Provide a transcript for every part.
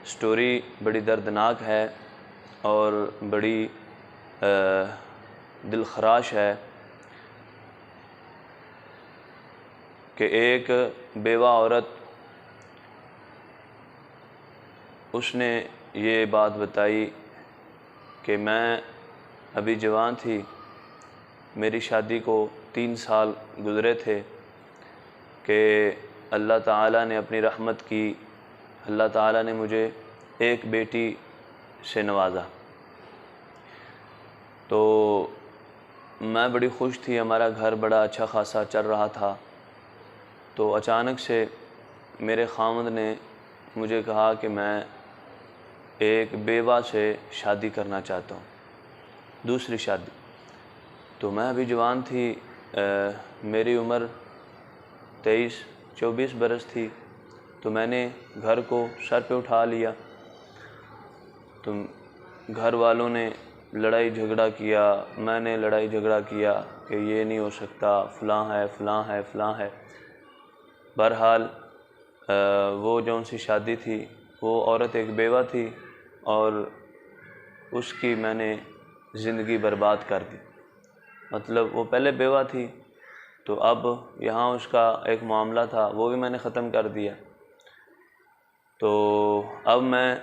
Story بڑی دردناک ہے اور بڑی دل خراش ہے کہ ایک بیوہ عورت اس نے یہ بات بتائی کہ میں ابھی جوان تھی، میری شادی کو 3 سال گزرے تھے کہ اللہ تعالیٰ نے اپنی رحمت کی، اللہ تعالیٰ نے مجھے ایک بیٹی سے نوازا۔ تو میں بڑی خوش تھی، ہمارا گھر بڑا اچھا خاصا چل رہا تھا۔ تو اچانک سے میرے خاوند نے مجھے کہا کہ میں ایک بیوہ سے شادی کرنا چاہتا ہوں، دوسری شادی۔ تو میں ابھی جوان تھی، میری عمر 23-24 برس تھی، تو میں نے گھر کو سر پہ اٹھا لیا۔ تو گھر والوں نے لڑائی جھگڑا کیا، میں نے لڑائی جھگڑا کیا کہ یہ نہیں ہو سکتا، فلاں ہے فلاں ہے فلاں ہے۔ بہرحال وہ جون سی شادی تھی، وہ عورت ایک بیوہ تھی اور اس کی میں نے زندگی برباد کر دی۔ مطلب وہ پہلے بیوہ تھی تو اب یہاں اس کا ایک معاملہ تھا، وہ بھی میں نے ختم کر دیا۔ تو اب میں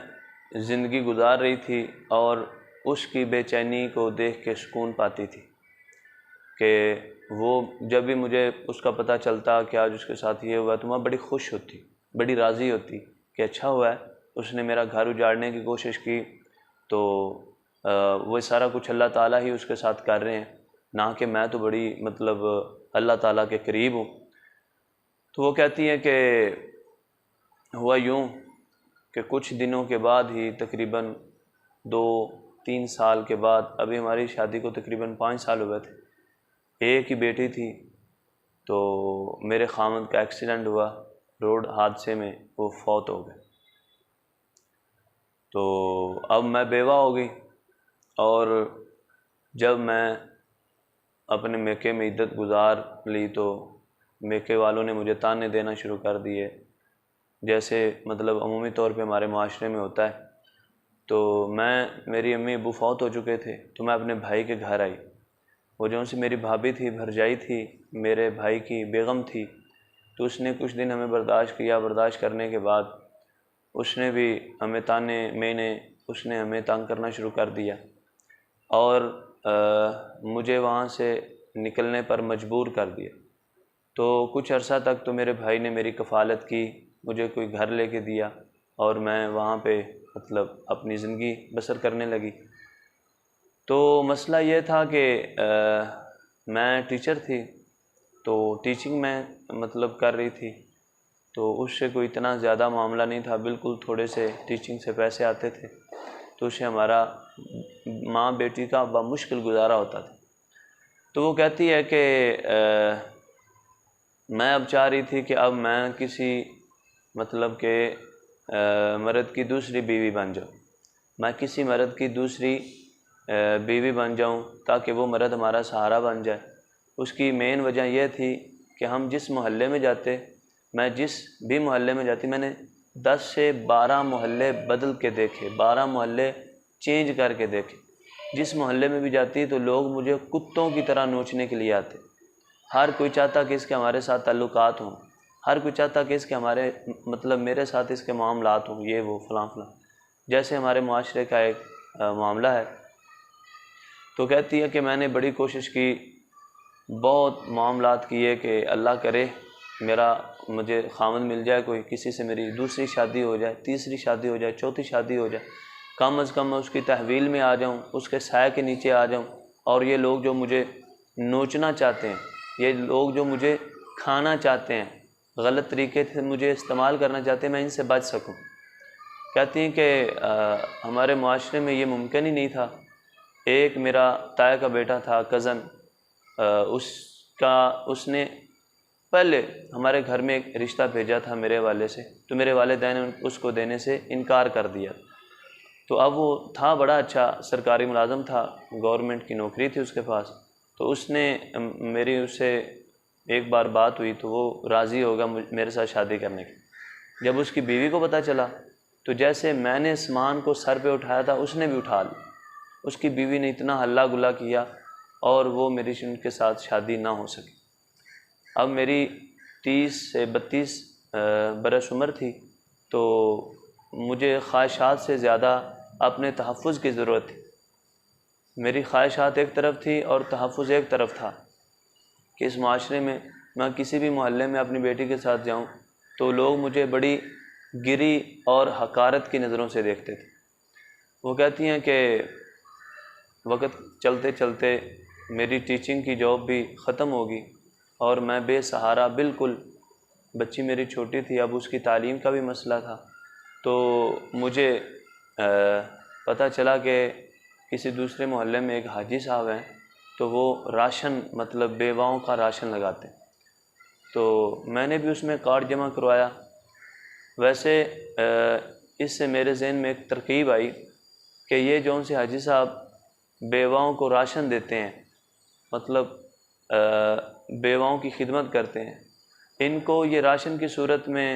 زندگی گزار رہی تھی اور اس کی بے چینی کو دیکھ کے سکون پاتی تھی کہ وہ جب بھی مجھے اس کا پتہ چلتا کہ آج اس کے ساتھ یہ ہوا تو میں بڑی خوش ہوتی، بڑی راضی ہوتی کہ اچھا ہوا ہے، اس نے میرا گھر اجاڑنے کی کوشش کی تو وہ سارا کچھ اللہ تعالیٰ ہی اس کے ساتھ کر رہے ہیں، نہ کہ میں تو بڑی مطلب اللہ تعالیٰ کے قریب ہوں۔ تو وہ کہتی ہے کہ ہوا یوں کہ کچھ دنوں کے بعد ہی تقریباً 2-3 سال کے بعد، ابھی ہماری شادی کو تقریباً 5 سال ہوئے تھے، ایک ہی بیٹی تھی، تو میرے خاوند کا ایکسیڈنٹ ہوا، روڈ حادثے میں وہ فوت ہو گئے۔ تو اب میں بیوہ ہو گئی اور جب میں اپنے میکے میں عدت گزار لی تو میکے والوں نے مجھے تانے دینا شروع کر دیے، جیسے مطلب عمومی طور پہ ہمارے معاشرے میں ہوتا ہے۔ تو میری امی ابو فوت ہو چکے تھے تو میں اپنے بھائی کے گھر آئی، وہ جو سی میری بھابھی تھی، بھرجائی تھی، میرے بھائی کی بیگم تھی، تو اس نے کچھ دن ہمیں برداشت کیا، برداشت کرنے کے بعد اس نے بھی ہمیں اس نے ہمیں تنگ کرنا شروع کر دیا اور مجھے وہاں سے نکلنے پر مجبور کر دیا۔ تو کچھ عرصہ تک تو میرے بھائی نے میری کفالت کی، مجھے کوئی گھر لے کے دیا اور میں وہاں پہ مطلب اپنی زندگی بسر کرنے لگی۔ تو مسئلہ یہ تھا کہ میں ٹیچر تھی تو ٹیچنگ میں مطلب کر رہی تھی، تو اس سے کوئی اتنا زیادہ معاملہ نہیں تھا، بالکل تھوڑے سے ٹیچنگ سے پیسے آتے تھے، تو اسے ہمارا ماں بیٹی کا بمشکل گزارا ہوتا تھا۔ تو وہ کہتی ہے کہ میں اب چاہ رہی تھی کہ اب میں کسی مطلب کہ مرد کی دوسری بیوی بن جاؤں، میں کسی مرد کی دوسری بیوی بن جاؤں تاکہ وہ مرد ہمارا سہارا بن جائے۔ اس کی مین وجہ یہ تھی کہ ہم جس محلے میں جاتے، میں جس بھی محلے میں جاتی، میں نے 10 سے 12 محلے بدل کے دیکھے، 12 محلے چینج کر کے دیکھے۔ جس محلے میں بھی جاتی تو لوگ مجھے کتوں کی طرح نوچنے کے لیے آتے، ہر کوئی چاہتا کہ اس کے ہمارے ساتھ تعلقات ہوں، ہر کوئی چاہتا کہ اس کے ہمارے مطلب میرے ساتھ اس کے معاملات ہوں، یہ وہ فلاں فلاں، جیسے ہمارے معاشرے کا ایک معاملہ ہے۔ تو کہتی ہے کہ میں نے بڑی کوشش کی، بہت معاملات کیے کہ اللہ کرے مجھے خاوند مل جائے کوئی، کسی سے میری دوسری شادی ہو جائے، تیسری شادی ہو جائے، چوتھی شادی ہو جائے، کم از کم میں اس کی تحویل میں آ جاؤں، اس کے سائے کے نیچے آ جاؤں، اور یہ لوگ جو مجھے نوچنا چاہتے ہیں، یہ لوگ جو مجھے کھانا چاہتے ہیں، غلط طریقے سے مجھے استعمال کرنا چاہتے ہیں، میں ان سے بچ سکوں۔ کہتی ہیں کہ ہمارے معاشرے میں یہ ممکن ہی نہیں تھا۔ ایک میرا تایا کا بیٹا تھا، کزن، اس نے پہلے ہمارے گھر میں ایک رشتہ بھیجا تھا میرے والے سے، تو میرے والدین نے اس کو دینے سے انکار کر دیا۔ تو اب وہ تھا بڑا اچھا سرکاری ملازم تھا، گورنمنٹ کی نوکری تھی اس کے پاس، تو اس نے میری اس سے ایک بار بات ہوئی تو وہ راضی ہوگا میرے ساتھ شادی کرنے کی۔ جب اس کی بیوی کو پتہ چلا تو جیسے میں نے سامان کو سر پہ اٹھایا تھا اس نے بھی اٹھا لیا۔ اس کی بیوی نے اتنا ہلہ گلا کیا اور وہ میری ان کے ساتھ شادی نہ ہو سکی۔ اب میری 30 سے 32 برس عمر تھی، تو مجھے خواہشات سے زیادہ اپنے تحفظ کی ضرورت تھی۔ میری خواہشات ایک طرف تھی اور تحفظ ایک طرف تھا کہ اس معاشرے میں میں کسی بھی محلے میں اپنی بیٹی کے ساتھ جاؤں تو لوگ مجھے بڑی گری اور حقارت کی نظروں سے دیکھتے تھے۔ وہ کہتی ہیں کہ وقت چلتے چلتے میری ٹیچنگ کی جاب بھی ختم ہوگی اور میں بے سہارا، بالکل بچی میری چھوٹی تھی، اب اس کی تعلیم کا بھی مسئلہ تھا۔ تو مجھے پتہ چلا کہ کسی دوسرے محلے میں ایک حاجی صاحب ہیں، تو وہ راشن، مطلب بیواؤں کا راشن لگاتے ہیں۔ تو میں نے بھی اس میں کارڈ جمع کروایا۔ ویسے اس سے میرے ذہن میں ایک ترکیب آئی کہ یہ جون سے حاجی صاحب بیواؤں کو راشن دیتے ہیں، مطلب بیواؤں کی خدمت کرتے ہیں، ان کو یہ راشن کی صورت میں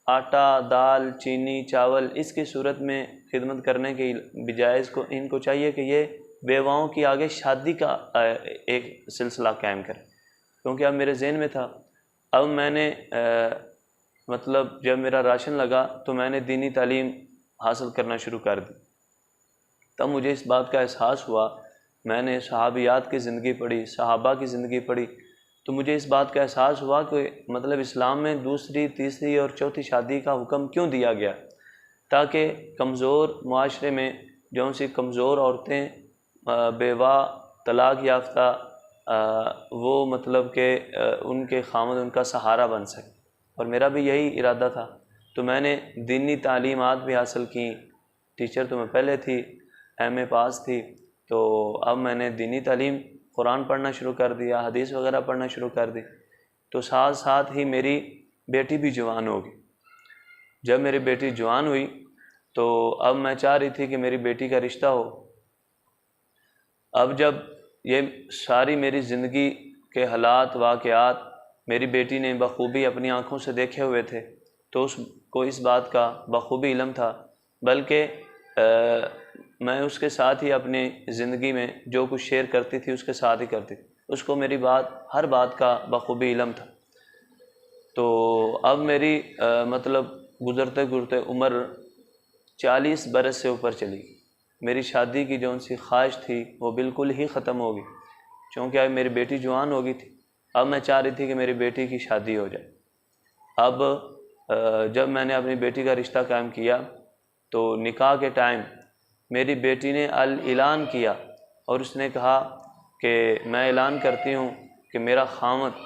آٹا، دال، چینی، چاول، اس کی صورت میں خدمت کرنے کے بجائے ان کو چاہیے کہ یہ بیواؤں کی آگے شادی کا ایک سلسلہ قائم کریں۔ کیونکہ اب میرے ذہن میں تھا، اب میں نے مطلب جب میرا راشن لگا تو میں نے دینی تعلیم حاصل کرنا شروع کر دی۔ تب مجھے اس بات کا احساس ہوا، میں نے صحابیات کی زندگی پڑھی، صحابہ کی زندگی پڑھی، تو مجھے اس بات کا احساس ہوا کہ مطلب اسلام میں دوسری، تیسری اور چوتھی شادی کا حکم کیوں دیا گیا، تاکہ کمزور معاشرے میں جون سی کمزور عورتیں، بیوہ، طلاق یافتہ، وہ مطلب کہ ان کے خامد ان کا سہارا بن سکے۔ اور میرا بھی یہی ارادہ تھا، تو میں نے دینی تعلیمات بھی حاصل کیں۔ ٹیچر تو میں پہلے تھی، ایم اے پاس تھی، تو اب میں نے دینی تعلیم، قرآن پڑھنا شروع کر دیا، حدیث وغیرہ پڑھنا شروع کر دی۔ تو ساتھ ساتھ ہی میری بیٹی بھی جوان ہوگی۔ جب میری بیٹی جوان ہوئی تو اب میں چاہ رہی تھی کہ میری بیٹی کا رشتہ ہو۔ اب جب یہ ساری میری زندگی کے حالات، واقعات میری بیٹی نے بخوبی اپنی آنکھوں سے دیکھے ہوئے تھے، تو اس کو اس بات کا بخوبی علم تھا، بلکہ میں اس کے ساتھ ہی اپنی زندگی میں جو کچھ شیئر کرتی تھی اس کے ساتھ ہی کرتی تھی، اس کو میری ہر بات کا بخوبی علم تھا۔ تو اب میری مطلب گزرتے گزرتے عمر 40 برس سے اوپر چلی، میری شادی کی جون سی خواہش تھی وہ بالکل ہی ختم ہوگی، چونکہ اب میری بیٹی جوان ہو گئی تھی۔ اب میں چاہ رہی تھی کہ میری بیٹی کی شادی ہو جائے۔ اب جب میں نے اپنی بیٹی کا رشتہ قائم کیا تو نکاح کے ٹائم میری بیٹی نے اعلان کیا اور اس نے کہا کہ میں اعلان کرتی ہوں کہ میرا خامد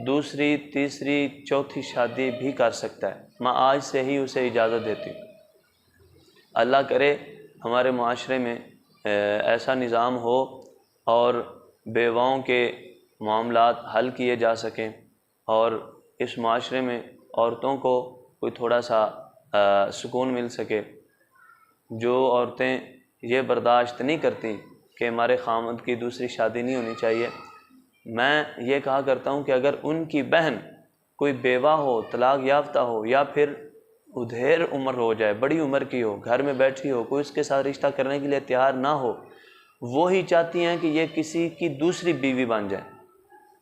دوسری، تیسری، چوتھی شادی بھی کر سکتا ہے، میں آج سے ہی اسے اجازت دیتی ہوں۔ اللہ کرے ہمارے معاشرے میں ایسا نظام ہو اور بیواؤں کے معاملات حل کیے جا سکیں، اور اس معاشرے میں عورتوں کو کوئی تھوڑا سا سکون مل سکے۔ جو عورتیں یہ برداشت نہیں کرتی کہ ہمارے خامد کی دوسری شادی نہیں ہونی چاہیے، میں یہ کہا کرتا ہوں کہ اگر ان کی بہن کوئی بیوہ ہو، طلاق یافتہ ہو، یا پھر ادھیر عمر ہو جائے، بڑی عمر کی ہو، گھر میں بیٹھی ہو، کوئی اس کے ساتھ رشتہ کرنے کے لیے تیار نہ ہو، وہی چاہتی ہیں کہ یہ کسی کی دوسری بیوی بن جائے۔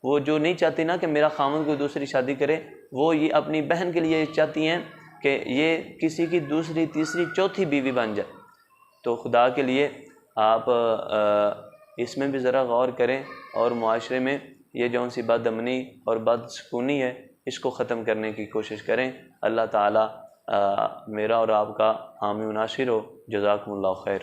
وہ جو نہیں چاہتی نا کہ میرا خامد کوئی دوسری شادی کرے، وہ یہ اپنی بہن کے لیے چاہتی ہیں کہ یہ کسی کی دوسری، تیسری، چوتھی بیوی بن جائے۔ تو خدا کے لیے آپ اس میں بھی ذرا غور کریں اور معاشرے میں یہ جون سی بد امنی اور بد سکونی ہے اس کو ختم کرنے کی کوشش کریں۔ اللہ تعالی میرا اور آپ کا حامی و ناصر ہو۔ جزاکم اللہ خیر۔